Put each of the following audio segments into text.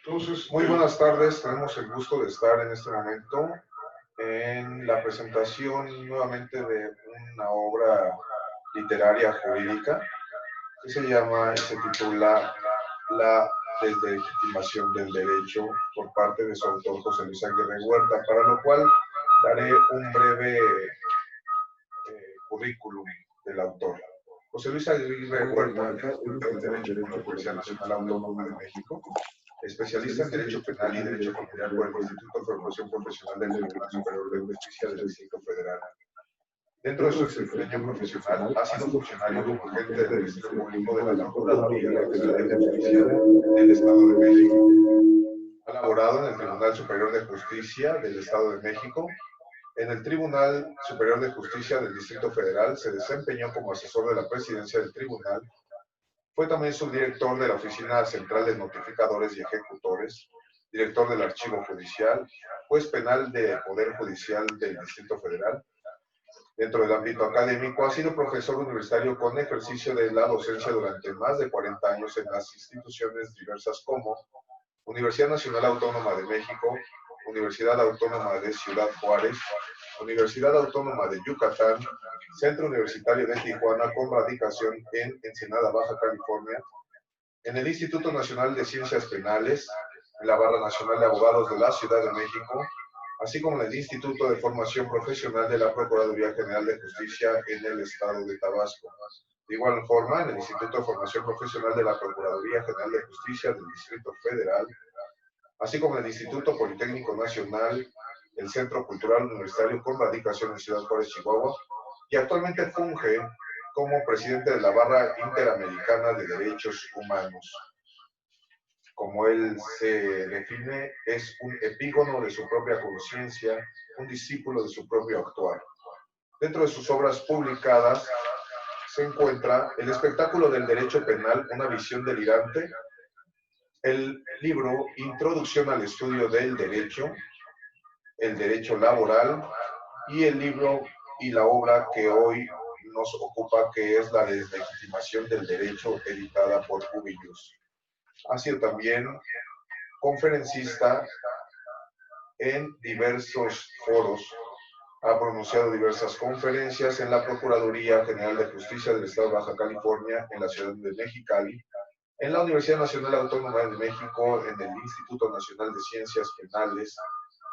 Muy buenas tardes, tenemos el gusto de estar en este momento en la presentación nuevamente de una obra literaria jurídica que se llama y se titula La deslegitimación del derecho por parte de su autor José Luis Aguirre Huerta, para lo cual daré un breve currículum del autor. José Luis Aguirre Huerta es doctor en Derecho por la Universidad Nacional Autónoma de México, especialista en Derecho Penal y Derecho Familiar por el Instituto de Formación Profesional del Tribunal Superior de Justicia del Distrito Federal. Dentro de su desempeño profesional, ha sido funcionario como agente del Ministerio Público de la Procuraduría General de Justicia del Estado de México. Ha laborado en el Tribunal Superior de Justicia del Estado de México. En el Tribunal Superior de Justicia del Distrito Federal se desempeñó como asesor de la presidencia del tribunal. Fue también subdirector de la Oficina Central de Notificadores y Ejecutores, director del Archivo Judicial, juez penal del Poder Judicial del Distrito Federal. Dentro del ámbito académico, ha sido profesor universitario con ejercicio de la docencia durante más de 40 años en las instituciones diversas como Universidad Nacional Autónoma de México, Universidad Autónoma de Ciudad Juárez, Universidad Autónoma de Yucatán, Centro Universitario de Tijuana con radicación en Ensenada, Baja California, en el Instituto Nacional de Ciencias Penales, en la Barra Nacional de Abogados de la Ciudad de México, así como en el Instituto de Formación Profesional de la Procuraduría General de Justicia en el Estado de Tabasco. De igual forma, en el Instituto de Formación Profesional de la Procuraduría General de Justicia del Distrito Federal, así como en el Instituto Politécnico Nacional, el Centro Cultural Universitario con radicación en Ciudad Juárez, Chihuahua, y actualmente funge como presidente de la Barra Interamericana de Derechos Humanos. Como él se define, es un epígono de su propia conciencia, un discípulo de su propio actuar. Dentro de sus obras publicadas se encuentra El espectáculo del derecho penal, una visión delirante, el libro Introducción al estudio del derecho, el derecho laboral, y el libro y la obra que hoy nos ocupa, que es La deslegitimación del derecho, editada por Cubillos. Ha sido también conferencista en diversos foros, ha pronunciado diversas conferencias en la Procuraduría General de Justicia del Estado de Baja California, en la ciudad de Mexicali, en la Universidad Nacional Autónoma de México, en el Instituto Nacional de Ciencias Penales,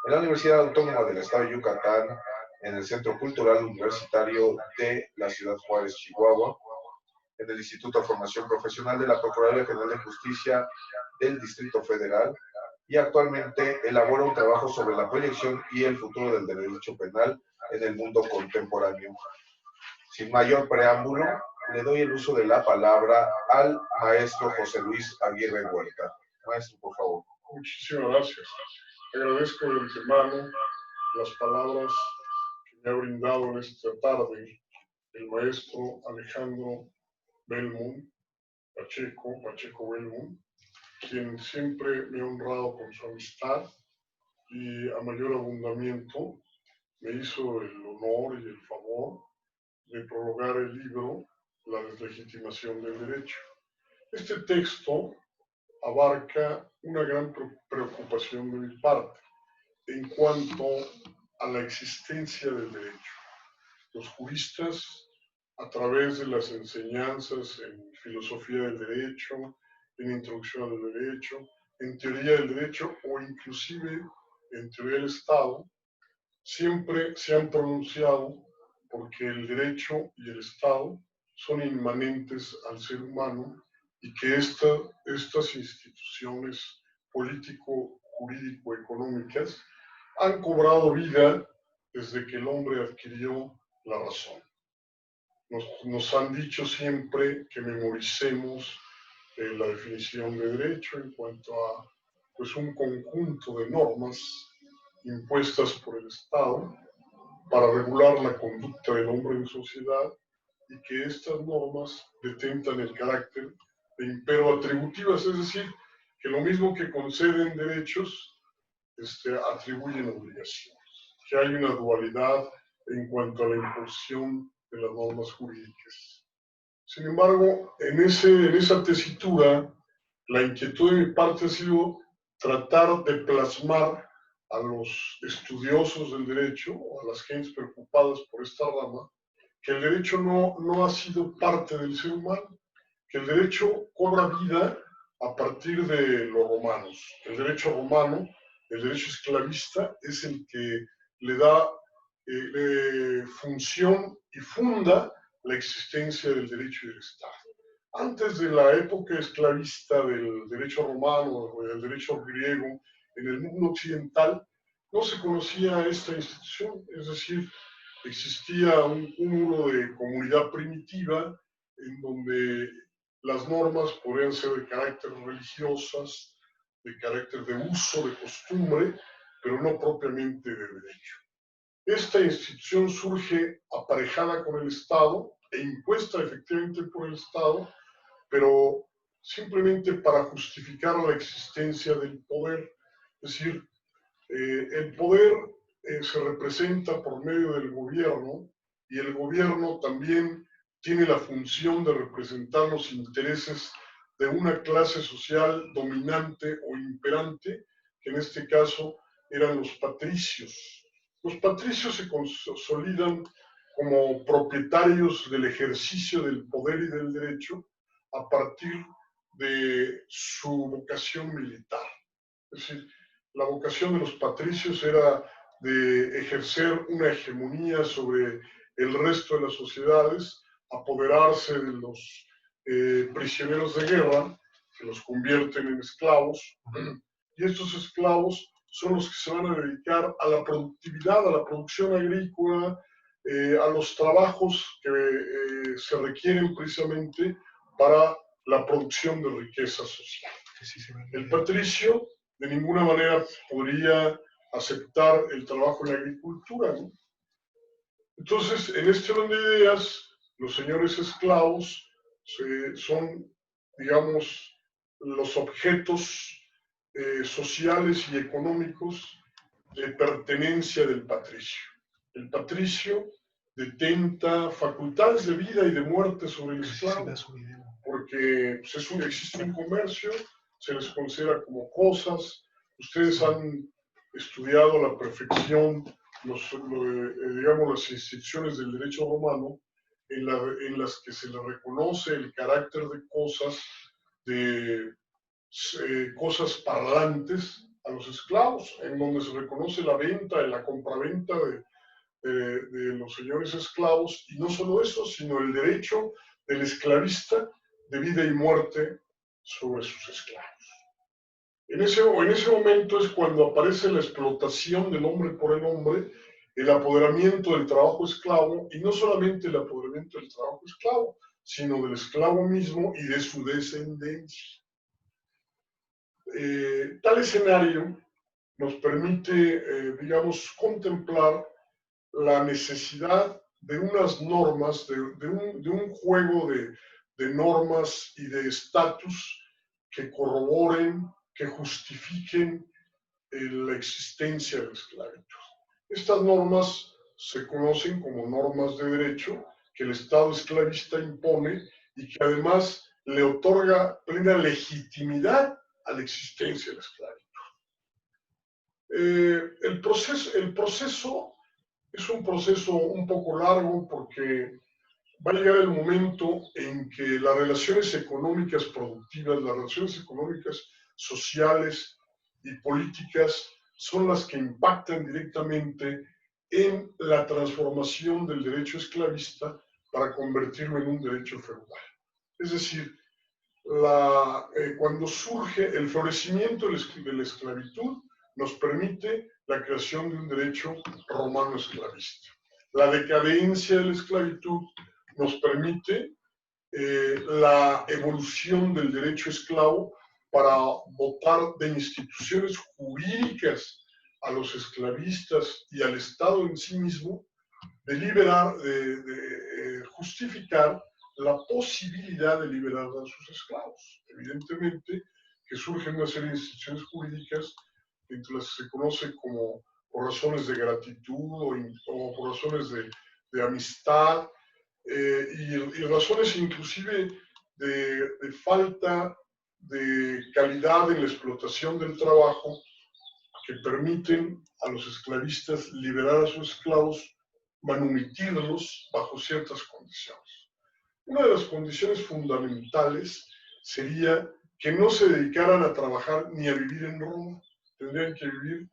en la Universidad Autónoma del Estado de Yucatán, en el Centro Cultural Universitario de la Ciudad Juárez, Chihuahua, en el Instituto de Formación Profesional de la Procuraduría General de Justicia del Distrito Federal, y actualmente elabora un trabajo sobre la proyección y el futuro del derecho penal en el mundo contemporáneo. Sin mayor preámbulo, le doy el uso de la palabra al maestro José Luis Aguirre Huerta. Maestro, por favor. Muchísimas gracias. Agradezco de antemano las palabras que me ha brindado en esta tarde el maestro Alejandro Belmont, Pacheco Belmont, quien siempre me ha honrado con su amistad y a mayor abundamiento me hizo el honor y el favor de prologar el libro La deslegitimación del derecho. Este texto abarca una gran preocupación de mi parte en cuanto a la existencia del derecho. Los juristas, a través de las enseñanzas en filosofía del derecho, en introducción al derecho, en teoría del derecho o inclusive en teoría del Estado, siempre se han pronunciado porque el derecho y el Estado son inmanentes al ser humano y que estas instituciones político-jurídico-económicas han cobrado vida desde que el hombre adquirió la razón. Nos han dicho siempre que memoricemos la definición de derecho en cuanto a un conjunto de normas impuestas por el Estado para regular la conducta del hombre en sociedad, y que estas normas detentan el carácter de impero atributivas, es decir, que lo mismo que conceden derechos, atribuyen obligaciones, que hay una dualidad en cuanto a la imposición de las normas jurídicas. Sin embargo, en esa tesitura, la inquietud de mi parte ha sido tratar de plasmar a los estudiosos del derecho o a las gentes preocupadas por esta rama que el derecho no ha sido parte del ser humano, que el derecho cobra vida a partir de los romanos. El derecho romano, el derecho esclavista, es el que le da función y funda la existencia del derecho y del Estado. Antes de la época esclavista del derecho romano o del derecho griego en el mundo occidental, no se conocía esta institución, es decir, existía un cúmulo de comunidad primitiva en donde las normas podrían ser de carácter religiosas, de carácter de uso, de costumbre, pero no propiamente de derecho. Esta institución surge aparejada con el Estado e impuesta efectivamente por el Estado, pero simplemente para justificar la existencia del poder. Es decir, el poder se representa por medio del gobierno y el gobierno también tiene la función de representar los intereses de una clase social dominante o imperante, que en este caso eran los patricios. Los patricios se consolidan como propietarios del ejercicio del poder y del derecho a partir de su vocación militar. Es decir, la vocación de los patricios era de ejercer una hegemonía sobre el resto de las sociedades, apoderarse de los prisioneros de guerra, que los convierten en esclavos, y estos esclavos son los que se van a dedicar a la productividad, a la producción agrícola, a los trabajos que se requieren precisamente para la producción de riqueza social. El patricio de ninguna manera podría aceptar el trabajo en la agricultura, ¿no? Entonces, en este orden de ideas, los señores esclavos son, digamos, los objetos sociales y económicos de pertenencia del patricio. El patricio detenta facultades de vida y de muerte sobre el esclavo, porque pues, existe un comercio, se les considera como cosas. Ustedes han estudiado a la perfección digamos, las instituciones del derecho romano en las que se le reconoce el carácter de cosas parlantes a los esclavos, en donde se reconoce la venta y la compraventa de los señores esclavos, y no solo eso, sino el derecho del esclavista de vida y muerte sobre sus esclavos. En ese momento es cuando aparece la explotación del hombre por el hombre, el apoderamiento del trabajo esclavo, y no solamente el apoderamiento del trabajo esclavo, sino del esclavo mismo y de su descendencia. Tal escenario nos permite, digamos, contemplar la necesidad de unas normas, de un juego de normas y de estatus que corroboren, que justifiquen la existencia de la esclavitud. Estas normas se conocen como normas de derecho que el Estado esclavista impone y que además le otorga plena legitimidad a la existencia de la esclavitud. El proceso es un proceso un poco largo porque va a llegar el momento en que las relaciones económicas productivas, las relaciones económicas sociales y políticas son las que impactan directamente en la transformación del derecho esclavista para convertirlo en un derecho feudal. Es decir, cuando surge el florecimiento de la esclavitud, nos permite la creación de un derecho romano esclavista. La decadencia de la esclavitud nos permite la evolución del derecho esclavo para dotar de instituciones jurídicas a los esclavistas y al Estado en sí mismo de justificar la posibilidad de liberar a sus esclavos. Evidentemente que surgen una serie de instituciones jurídicas entre las que se conoce como por razones de gratitud o por razones de amistad y razones inclusive de falta de calidad en la explotación del trabajo que permiten a los esclavistas liberar a sus esclavos, manumitirlos bajo ciertas condiciones. Una de las condiciones fundamentales sería que no se dedicaran a trabajar ni a vivir en Roma, tendrían que vivir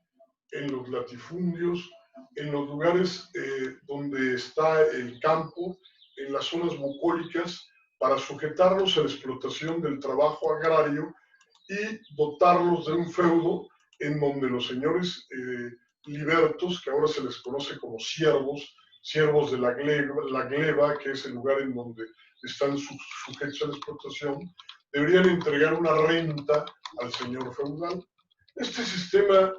en los latifundios, en los lugares donde está el campo, en las zonas bucólicas, para sujetarlos a la explotación del trabajo agrario y dotarlos de un feudo en donde los señores libertos, que ahora se les conoce como siervos de la gleba, que es el lugar en donde están sujetos a la explotación, deberían entregar una renta al señor feudal. Este sistema,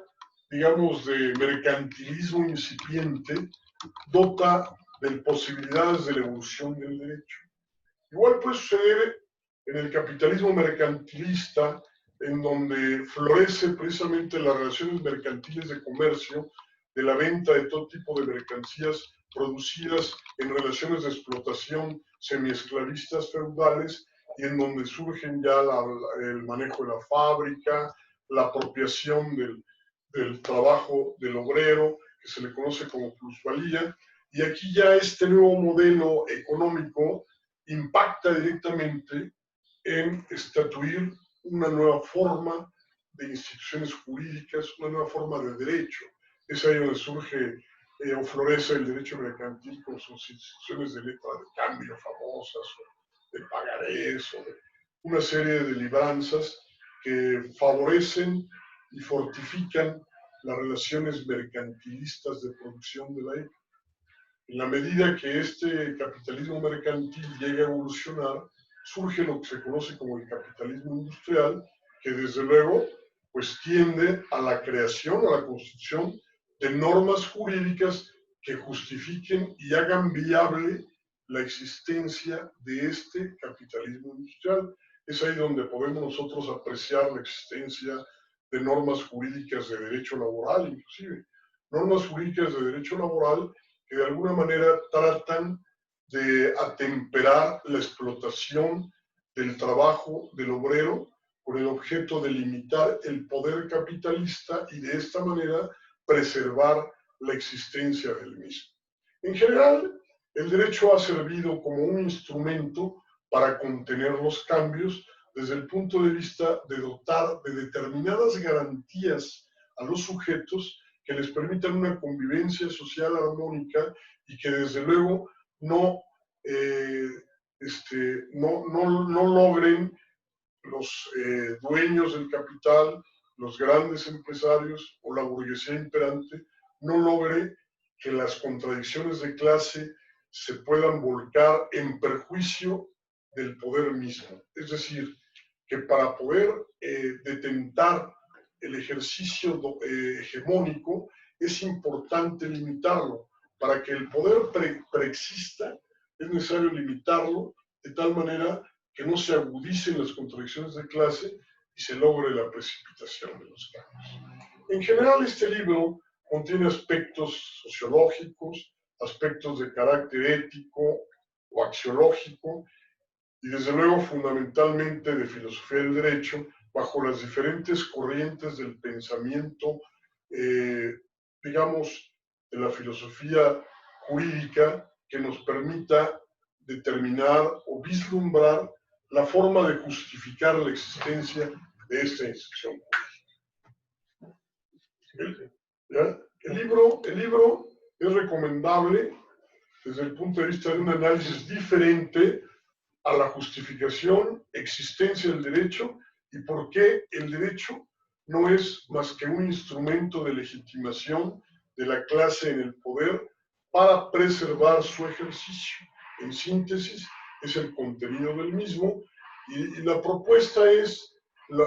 digamos, de mercantilismo incipiente dota de posibilidades de la evolución del derecho. Igual puede suceder en el capitalismo mercantilista, en donde florece precisamente las relaciones mercantiles de comercio, de la venta de todo tipo de mercancías producidas en relaciones de explotación semiesclavistas feudales, y en donde surgen ya el manejo de la fábrica, la apropiación del trabajo del obrero, que se le conoce como plusvalía, y aquí ya este nuevo modelo económico impacta directamente en estatuir una nueva forma de instituciones jurídicas, una nueva forma de derecho. Es ahí donde surge o florece el derecho mercantil con sus instituciones de letra de cambio famosas, de pagarés, o de una serie de libranzas que favorecen y fortifican las relaciones mercantilistas de producción de la época. En la medida que este capitalismo mercantil llega a evolucionar, surge lo que se conoce como el capitalismo industrial, que desde luego pues tiende a la creación, a la constitución de normas jurídicas que justifiquen y hagan viable la existencia de este capitalismo industrial. Es ahí donde podemos nosotros apreciar la existencia de normas jurídicas de derecho laboral, inclusive. Normas jurídicas de derecho laboral que de alguna manera tratan de atemperar la explotación del trabajo del obrero con el objeto de limitar el poder capitalista y de esta manera preservar la existencia del mismo. En general, el derecho ha servido como un instrumento para contener los cambios desde el punto de vista de dotar de determinadas garantías a los sujetos que les permitan una convivencia social armónica y que desde luego no logren los dueños del capital, los grandes empresarios o la burguesía imperante, no logre que las contradicciones de clase se puedan volcar en perjuicio del poder mismo. Es decir, que para poder detentar el ejercicio hegemónico es importante limitarlo. Para que el poder preexista es necesario limitarlo de tal manera que no se agudicen las contradicciones de clase y se logre la precipitación de los cambios. En general, este libro contiene aspectos sociológicos, aspectos de carácter ético o axiológico, y desde luego fundamentalmente de filosofía del derecho, bajo las diferentes corrientes del pensamiento, digamos, de la filosofía jurídica, que nos permita determinar o vislumbrar la forma de justificar la existencia de esta institución jurídica. El libro es recomendable desde el punto de vista de un análisis diferente a la justificación, existencia del derecho y por qué el derecho no es más que un instrumento de legitimación de la clase en el poder para preservar su ejercicio. En síntesis, es el contenido del mismo y la propuesta es el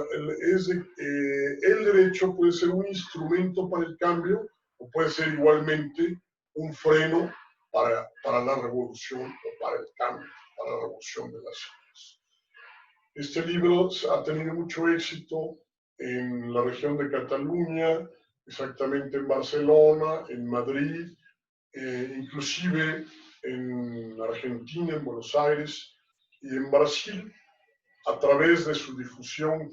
derecho puede ser un instrumento para el cambio o puede ser igualmente un freno para la revolución o para el cambio, para la revolución de las zonas. Este libro ha tenido mucho éxito en la región de Cataluña, exactamente en Barcelona, en Madrid, inclusive en Argentina, en Buenos Aires y en Brasil. a través de su difusión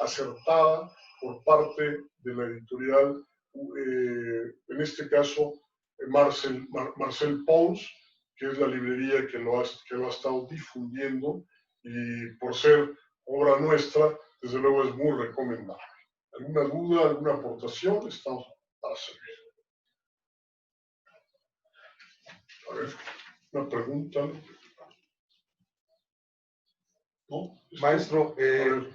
acertada por parte de la editorial, en este caso Marcel Pons, que es la librería que lo ha estado difundiendo, y por ser obra nuestra, desde luego es muy recomendable. ¿Alguna duda, alguna aportación? Estamos para servir. A ver, una pregunta. ¿No? Maestro,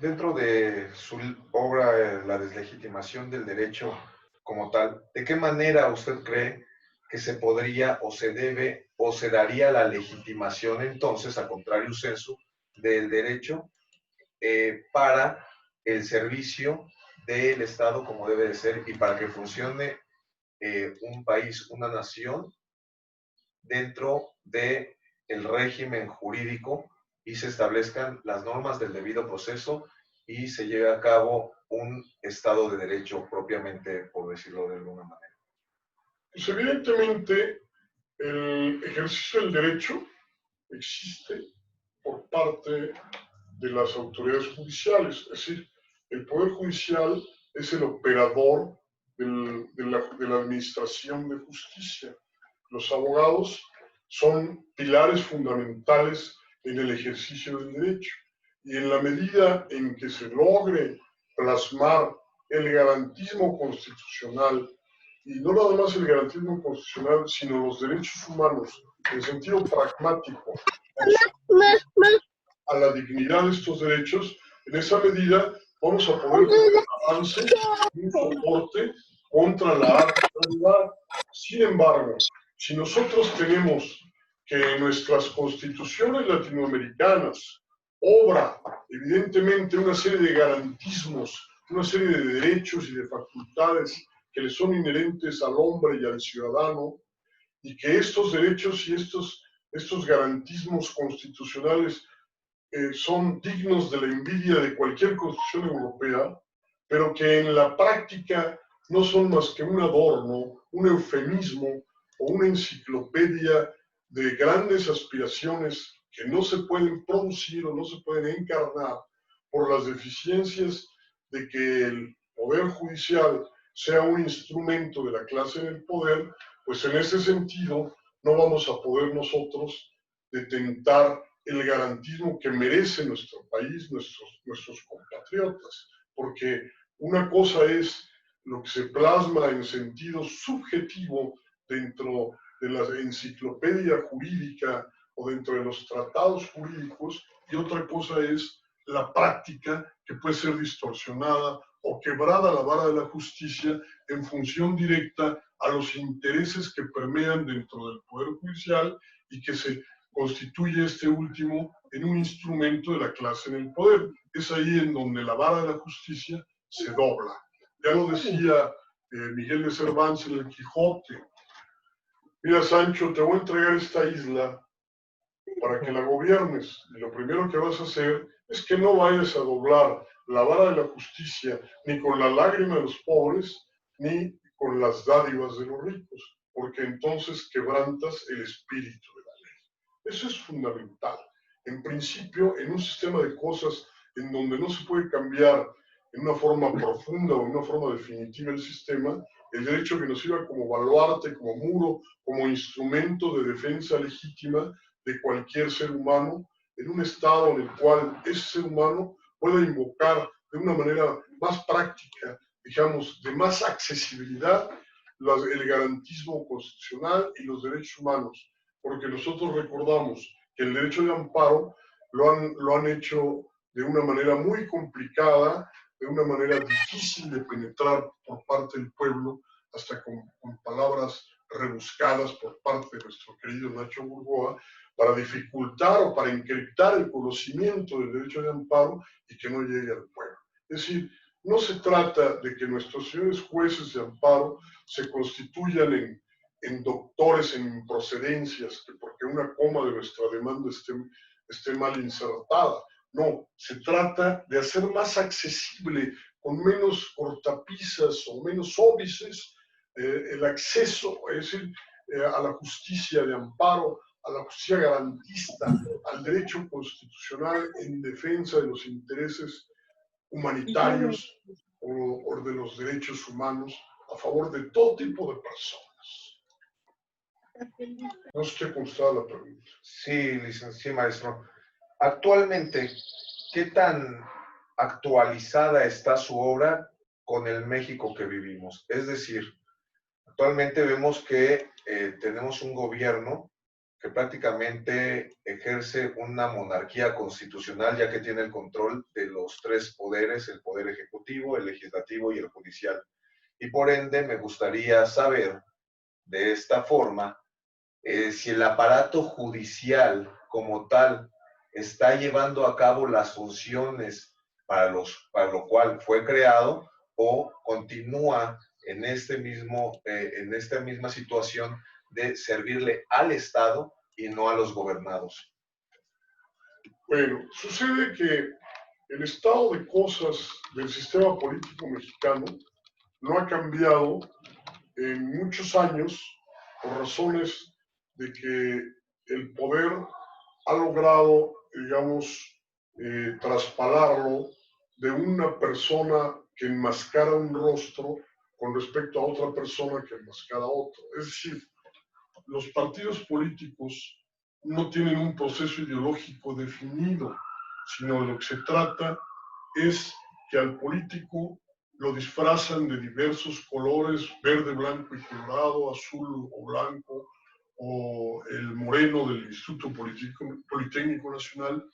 dentro de su obra, La deslegitimación del derecho como tal, ¿de qué manera usted cree que se podría o se debe o se daría la legitimación entonces, a contrario sensu, del derecho para el servicio del Estado como debe de ser y para que funcione un país, una nación dentro de el régimen jurídico y se establezcan las normas del debido proceso y se lleve a cabo un Estado de Derecho propiamente, por decirlo de alguna manera? Pues evidentemente el ejercicio del derecho existe por parte de las autoridades judiciales, es decir, el Poder Judicial es el operador de la administración de justicia. Los abogados son pilares fundamentales en el ejercicio del derecho y en la medida en que se logre plasmar el garantismo constitucional, y no nada más el garantismo constitucional, sino los derechos humanos en sentido pragmático, a la dignidad de estos derechos, en esa medida vamos a poder tener avance y un soporte contra la arbitrariedad. Sin embargo, si nosotros tenemos que nuestras constituciones latinoamericanas obra evidentemente una serie de garantismos, una serie de derechos y de facultades que le son inherentes al hombre y al ciudadano, y que estos derechos y estos garantismos constitucionales son dignos de la envidia de cualquier constitución europea, pero que en la práctica no son más que un adorno, un eufemismo o una enciclopedia de grandes aspiraciones que no se pueden producir o no se pueden encarnar por las deficiencias de que el Poder Judicial sea un instrumento de la clase en el poder, pues en ese sentido no vamos a poder nosotros detentar el garantismo que merece nuestro país, nuestros compatriotas, porque una cosa es lo que se plasma en sentido subjetivo dentro de la enciclopedia jurídica o dentro de los tratados jurídicos, y otra cosa es la práctica que puede ser distorsionada o quebrada la vara de la justicia en función directa a los intereses que permean dentro del Poder Judicial y que se constituye este último en un instrumento de la clase en el poder. Es ahí en donde la vara de la justicia se dobla. Ya lo decía Miguel de Cervantes en el Quijote. Mira, Sancho, te voy a entregar esta isla para que la gobiernes. Y lo primero que vas a hacer es que no vayas a doblar la vara de la justicia ni con la lágrima de los pobres, ni con las dádivas de los ricos, porque entonces quebrantas el espíritu de la ley. Eso es fundamental. En principio, en un sistema de cosas en donde no se puede cambiar en una forma profunda o en una forma definitiva el sistema, el derecho que nos sirva como baluarte, como muro, como instrumento de defensa legítima de cualquier ser humano, en un estado en el cual ese ser humano pueda invocar de una manera más práctica, digamos, de más accesibilidad, el garantismo constitucional y los derechos humanos, porque nosotros recordamos que el derecho de amparo lo han hecho de una manera muy complicada, de una manera difícil de penetrar por parte del pueblo, hasta con palabras rebuscadas por parte de nuestro querido Nacho Burgoa, para dificultar o para encriptar el conocimiento del derecho de amparo y que no llegue al pueblo. Es decir, no se trata de que nuestros señores jueces de amparo se constituyan en doctores en improcedencias, que porque una coma de nuestra demanda esté mal insertada. No, se trata de hacer más accesible, con menos cortapisas o menos óbices, el acceso, es decir, a la justicia de amparo a la justicia garantista, al derecho constitucional en defensa de los intereses humanitarios o de los derechos humanos a favor de todo tipo de personas. No sé cómo está la pregunta. Sí, sí, maestro. Actualmente, ¿qué tan actualizada está su obra con el México que vivimos? Es decir, actualmente vemos que tenemos un gobierno que prácticamente ejerce una monarquía constitucional, ya que tiene el control de los tres poderes, el poder ejecutivo, el legislativo y el judicial. Y por ende, me gustaría saber de esta forma si el aparato judicial como tal está llevando a cabo las funciones para lo cual fue creado o continúa en esta misma situación de servirle al Estado y no a los gobernados. Bueno, sucede que el estado de cosas del sistema político mexicano no ha cambiado en muchos años por razones de que el poder ha logrado, digamos, traspalarlo de una persona que enmascara un rostro con respecto a otra persona que enmascara otro. Es decir, los partidos políticos no tienen un proceso ideológico definido, sino de lo que se trata es que al político lo disfrazan de diversos colores, verde, blanco y colorado, azul o blanco, o el moreno del Instituto Politécnico Nacional,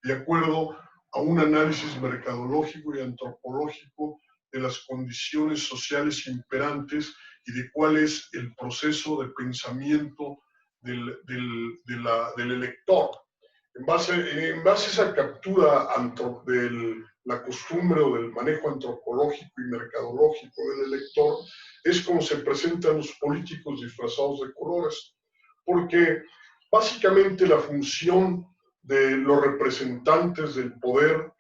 de acuerdo a un análisis mercadológico y antropológico de las condiciones sociales imperantes y de cuál es el proceso de pensamiento del elector. En base a esa captura de la costumbre o del manejo antropológico y mercadológico del elector, es como se presentan los políticos disfrazados de colores. Porque básicamente la función de los representantes del poder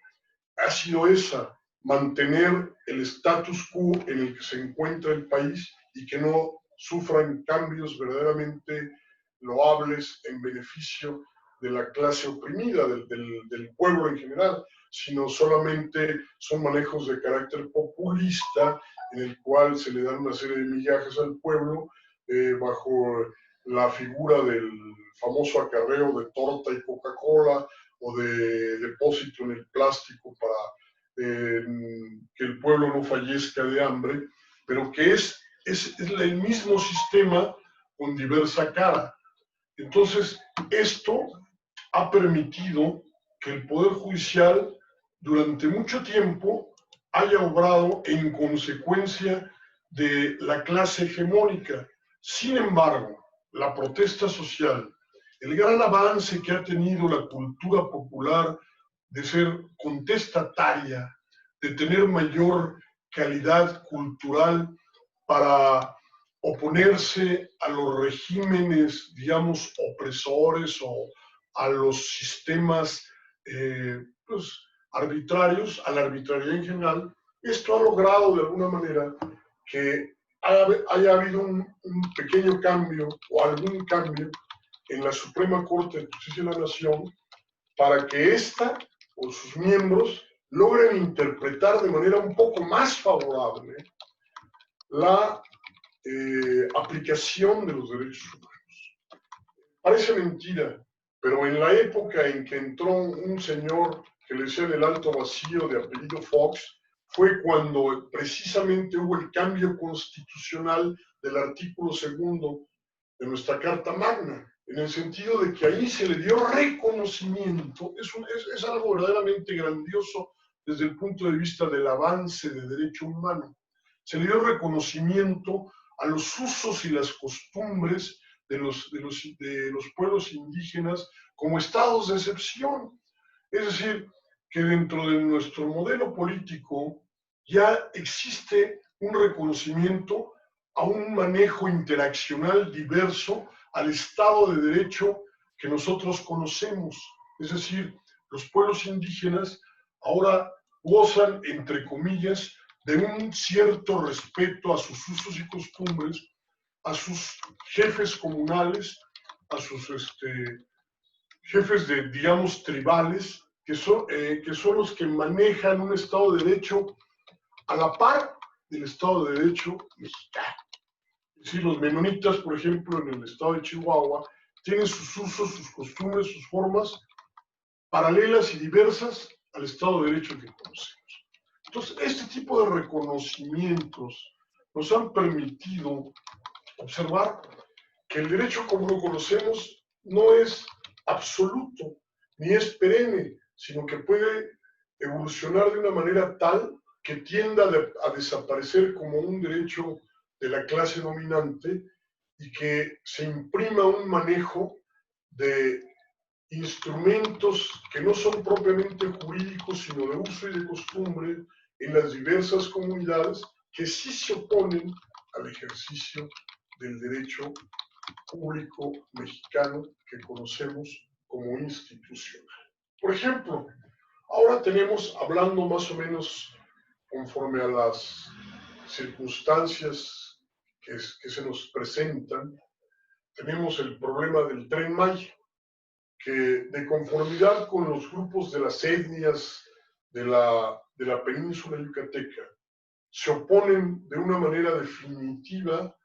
ha sido esa, mantener el status quo en el que se encuentra el país y que no sufran cambios verdaderamente loables en beneficio de la clase oprimida, del pueblo en general, sino solamente son manejos de carácter populista en el cual se le dan una serie de migajas al pueblo bajo la figura del famoso acarreo de torta y Coca-Cola o de depósito en el plástico para que el pueblo no fallezca de hambre, pero que es el mismo sistema con diversa cara. Entonces, esto ha permitido que el Poder Judicial durante mucho tiempo haya obrado en consecuencia de la clase hegemónica. Sin embargo, la protesta social, el gran avance que ha tenido la cultura popular de ser contestataria, de tener mayor calidad cultural para oponerse a los regímenes, digamos, opresores o a los sistemas pues, arbitrarios, a la arbitrariedad en general, esto ha logrado de alguna manera que haya habido un pequeño cambio o algún cambio en la Suprema Corte de Justicia de la Nación para que ésta o sus miembros logren interpretar de manera un poco más favorable la aplicación de los derechos humanos. Parece mentira, pero en la época en que entró un señor que le decían el Alto Vacío de apellido Fox, fue cuando precisamente hubo el cambio constitucional del artículo 2 de nuestra Carta Magna, en el sentido de que ahí se le dio reconocimiento, es algo verdaderamente grandioso desde el punto de vista del avance de derecho humano, se le dio reconocimiento a los usos y las costumbres de los pueblos indígenas como estados de excepción. Es decir, que dentro de nuestro modelo político ya existe un reconocimiento a un manejo interaccional diverso al Estado de Derecho que nosotros conocemos. Es decir, los pueblos indígenas ahora gozan, entre comillas, de un cierto respeto a sus usos y costumbres, a sus jefes comunales, a sus jefes de, digamos, tribales, que son los que manejan un Estado de Derecho a la par del Estado de Derecho mexicano. Es decir, los menonitas, por ejemplo, en el estado de Chihuahua, tienen sus usos, sus costumbres, sus formas paralelas y diversas al Estado de Derecho que conocemos. Entonces, este tipo de reconocimientos nos han permitido observar que el derecho como lo conocemos no es absoluto ni es perenne, sino que puede evolucionar de una manera tal que tienda a desaparecer como un derecho de la clase dominante y que se imprima un manejo de instrumentos que no son propiamente jurídicos, sino de uso y de costumbre en las diversas comunidades que sí se oponen al ejercicio del derecho público mexicano que conocemos como institucional. Por ejemplo, ahora tenemos, hablando más o menos conforme a las circunstancias que se nos presentan, tenemos el problema del Tren Maya, que de conformidad con los grupos de las etnias de la península yucateca, se oponen de una manera definitiva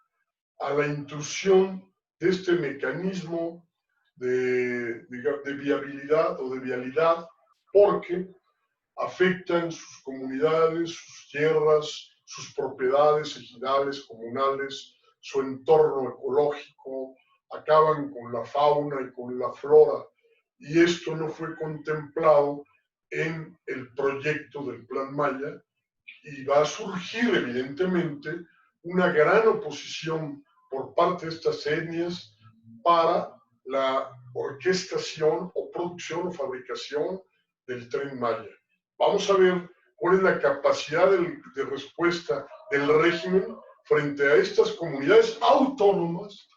a la intrusión de este mecanismo de viabilidad o de vialidad, porque afectan sus comunidades, sus tierras, sus propiedades ejidales, comunales, su entorno ecológico, acaban con la fauna y con la flora. Y esto no fue contemplado en el proyecto del Plan Maya y va a surgir evidentemente una gran oposición por parte de estas etnias para la orquestación o producción o fabricación del Tren Maya. Vamos a ver cuál es la capacidad de respuesta del régimen frente a estas comunidades autónomas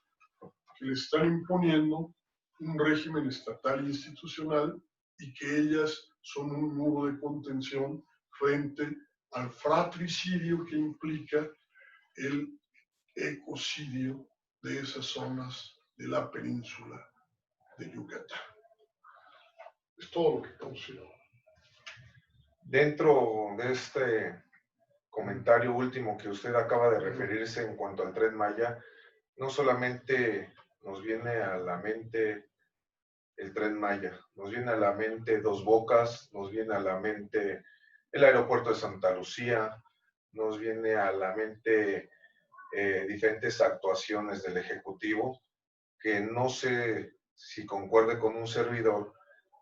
que le están imponiendo un régimen estatal e institucional y que ellas son un muro de contención frente al fratricidio que implica el ecocidio de esas zonas de la península de Yucatán. Es todo lo que considero. Dentro de este comentario último que usted acaba de referirse en cuanto al Tren Maya, no solamente nos viene a la mente el Tren Maya, nos viene a la mente Dos Bocas, nos viene a la mente el aeropuerto de Santa Lucía, nos viene a la mente diferentes actuaciones del Ejecutivo que no sé si concuerde con un servidor,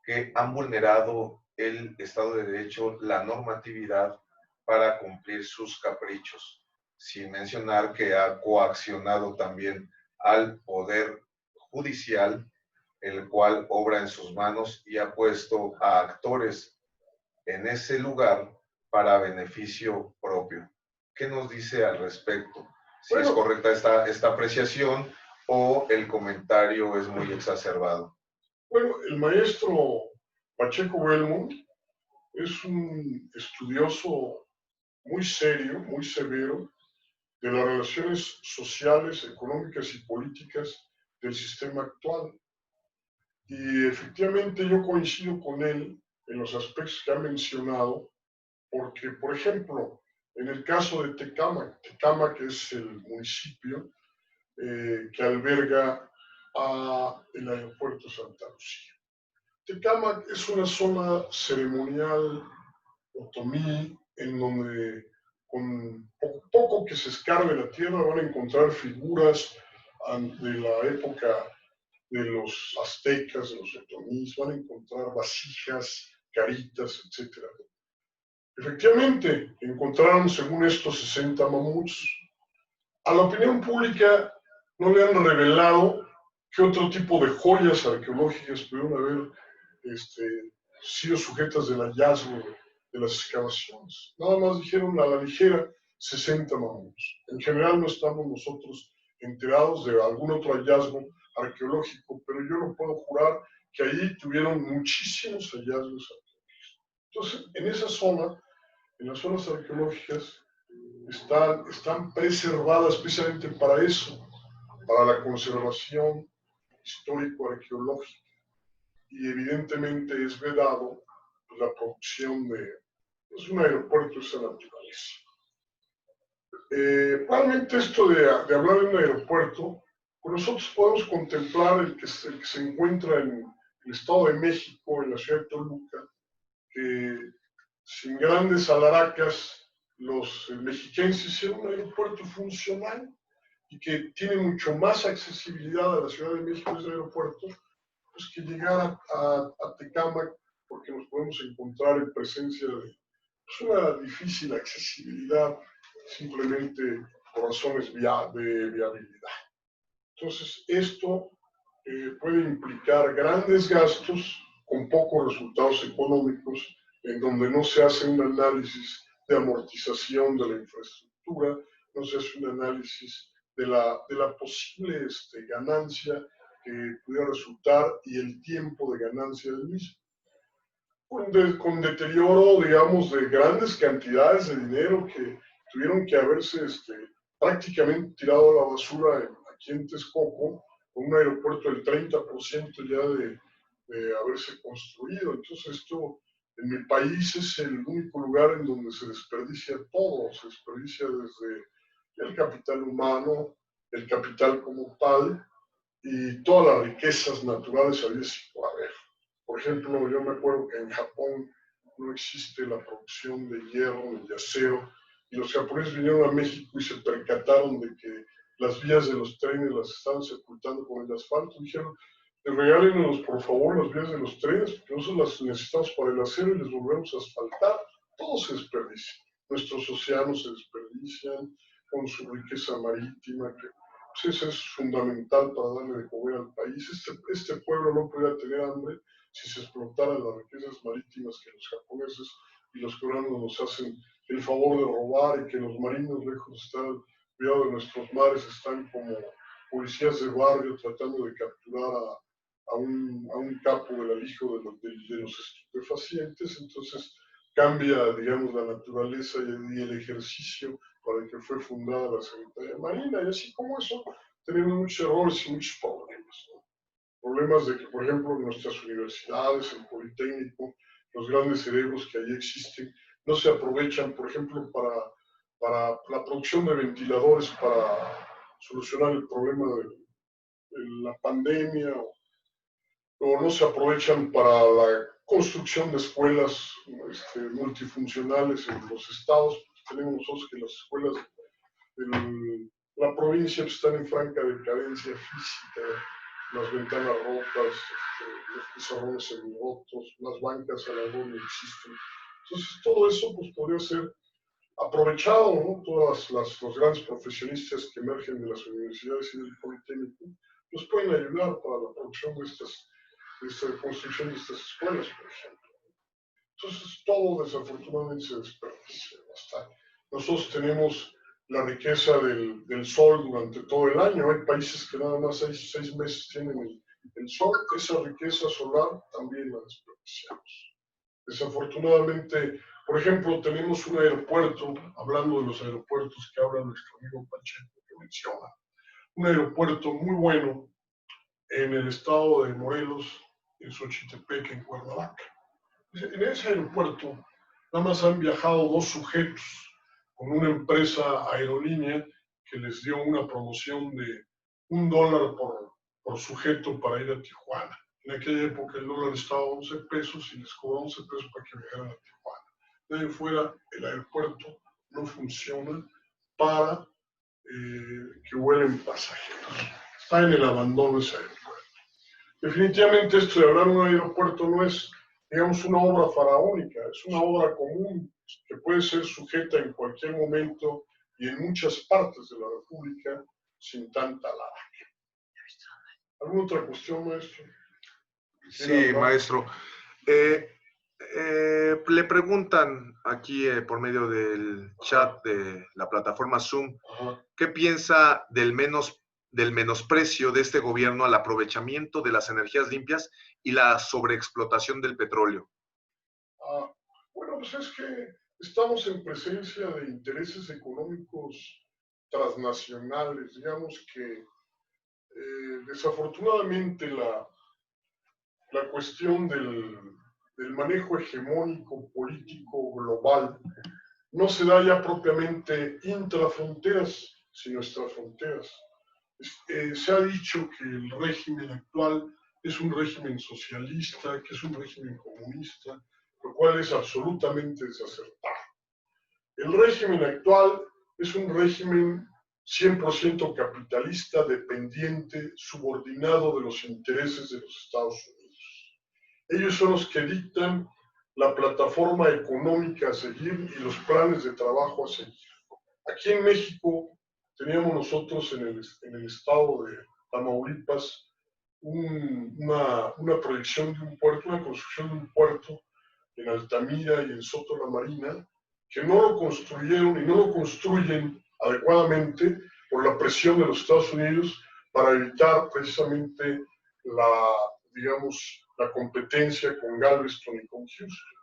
que han vulnerado el Estado de Derecho, la normatividad para cumplir sus caprichos, sin mencionar que ha coaccionado también al Poder Judicial, el cual obra en sus manos y ha puesto a actores en ese lugar para beneficio propio. ¿Qué nos dice al respecto? Si es correcta esta apreciación o el comentario es muy exacerbado. Bueno, el maestro Pacheco Belmont es un estudioso muy serio, muy severo de las relaciones sociales, económicas y políticas del sistema actual. Y efectivamente yo coincido con él en los aspectos que ha mencionado, porque, por ejemplo, en el caso de Tecámac, Tecámac es el municipio que alberga el aeropuerto Santa Lucía. Tecámac es una zona ceremonial otomí en donde con poco que se escarbe la tierra van a encontrar figuras de la época de los aztecas, de los otomís, van a encontrar vasijas, caritas, etc. Efectivamente, encontraron, según estos, 60 mamuts. A la opinión pública no le han revelado qué otro tipo de joyas arqueológicas pudieron haber sido sujetas del hallazgo de las excavaciones. Nada más dijeron a la ligera 60 mamuts. En general no estamos nosotros enterados de algún otro hallazgo arqueológico, pero yo no puedo jurar que allí tuvieron muchísimos hallazgos arqueológicos. Entonces, en esa zona, en las zonas arqueológicas, están preservadas precisamente para eso, para la conservación histórico-arqueológica y evidentemente es vedado pues, la producción de un aeropuerto de esa naturaleza. Realmente esto de hablar de un aeropuerto, pues nosotros podemos contemplar el que se encuentra en el Estado de México, en la ciudad de Toluca, que sin grandes alaracas los mexiquenses hicieron un aeropuerto funcional y que tiene mucho más accesibilidad a la Ciudad de México ese aeropuerto, pues que llegar a Tecámac, porque nos podemos encontrar en presencia de pues, una difícil accesibilidad simplemente por razones de viabilidad. Entonces, esto puede implicar grandes gastos con pocos resultados económicos, en donde no se hace un análisis de amortización de la infraestructura, no se hace un análisis de la posible ganancia que pudiera resultar y el tiempo de ganancia del mismo. Con deterioro, digamos, de grandes cantidades de dinero que tuvieron que haberse prácticamente tirado a la basura aquí en Texcoco, con un aeropuerto del 30% ya de haberse construido. Entonces esto en mi país es el único lugar en donde se desperdicia todo, se desperdicia desde el capital humano, el capital como tal, y todas las riquezas naturales habidas y por haber. Por ejemplo, yo me acuerdo que en Japón no existe la producción de hierro ni de acero, y los japoneses vinieron a México y se percataron de que las vías de los trenes las estaban sepultando con el asfalto. Dijeron, regálenos por favor las vías de los trenes, porque nosotros las necesitamos para el acero y les volvemos a asfaltar. Todo se desperdicia. Nuestros océanos se desperdician con su riqueza marítima, que pues, eso es fundamental para darle de comer al país. Este pueblo no podría tener hambre si se explotaran las riquezas marítimas que los japoneses y los coreanos nos hacen el favor de robar, y que los marinos, lejos de estar al cuidado de nuestros mares, están como policías de barrio tratando de capturar a un capo del alijo de los estupefacientes. Entonces cambia, digamos, la naturaleza y el ejercicio para el que fue fundada la Secretaría Marina, y así como eso tenemos muchos errores y muchos problemas, ¿no? Problemas de que, por ejemplo, en nuestras universidades, el Politécnico, los grandes cerebros que allí existen, no se aprovechan, por ejemplo, para la producción de ventiladores para solucionar el problema de la pandemia, o no se aprovechan para la construcción de escuelas multifuncionales en los estados. Tenemos nosotros que las escuelas de la provincia están en franca decadencia física, las ventanas rotas, los pizarrones semirotos, las bancas a la no existen. Entonces, todo eso pues, podría ser aprovechado, ¿no? Todos los grandes profesionistas que emergen de las universidades y del Politécnico nos pueden ayudar para la producción de esta construcción de estas escuelas, por ejemplo. Entonces, todo desafortunadamente se desperdicia bastante. Nosotros tenemos la riqueza del sol durante todo el año. Hay países que nada más 6 meses tienen el sol. Esa riqueza solar también la desperdiciamos. Desafortunadamente, por ejemplo, tenemos un aeropuerto, hablando de los aeropuertos que habla nuestro amigo Pacheco, que menciona, un aeropuerto muy bueno en el estado de Morelos, en Xochitepec, en Cuernavaca. En ese aeropuerto nada más han viajado 2 sujetos con una empresa aerolínea que les dio una promoción de $1 por sujeto para ir a Tijuana. En aquella época el dólar estaba a 11 pesos y les cobró 11 pesos para que viajaran a Tijuana. De ahí fuera, el aeropuerto no funciona para que vuelen pasajeros. Está en el abandono ese aeropuerto. Definitivamente esto de hablar de un aeropuerto no es, digamos, una obra faraónica, es una obra común que puede ser sujeta en cualquier momento y en muchas partes de la República sin tanta laraca. ¿Alguna otra cuestión, maestro? Sí, maestro. Le preguntan aquí por medio del chat de la plataforma Zoom, ¿qué piensa del menosprecio de este gobierno al aprovechamiento de las energías limpias y la sobreexplotación del petróleo? Bueno, pues es que estamos en presencia de intereses económicos transnacionales, digamos que Desafortunadamente la cuestión del manejo hegemónico político global no se da ya propiamente intrafronteras, sino extrafronteras. Se ha dicho que el régimen actual es un régimen socialista, que es un régimen comunista, lo cual es absolutamente desacertado. El régimen actual es un régimen 100% capitalista, dependiente, subordinado de los intereses de los Estados Unidos. Ellos son los que dictan la plataforma económica a seguir y los planes de trabajo a seguir. Aquí en México teníamos nosotros en el estado de Tamaulipas una proyección de un puerto, una construcción de un puerto en Altamira y en Soto la Marina, que no lo construyeron y no lo construyen adecuadamente por la presión de los Estados Unidos para evitar precisamente la competencia con Galveston y con Houston.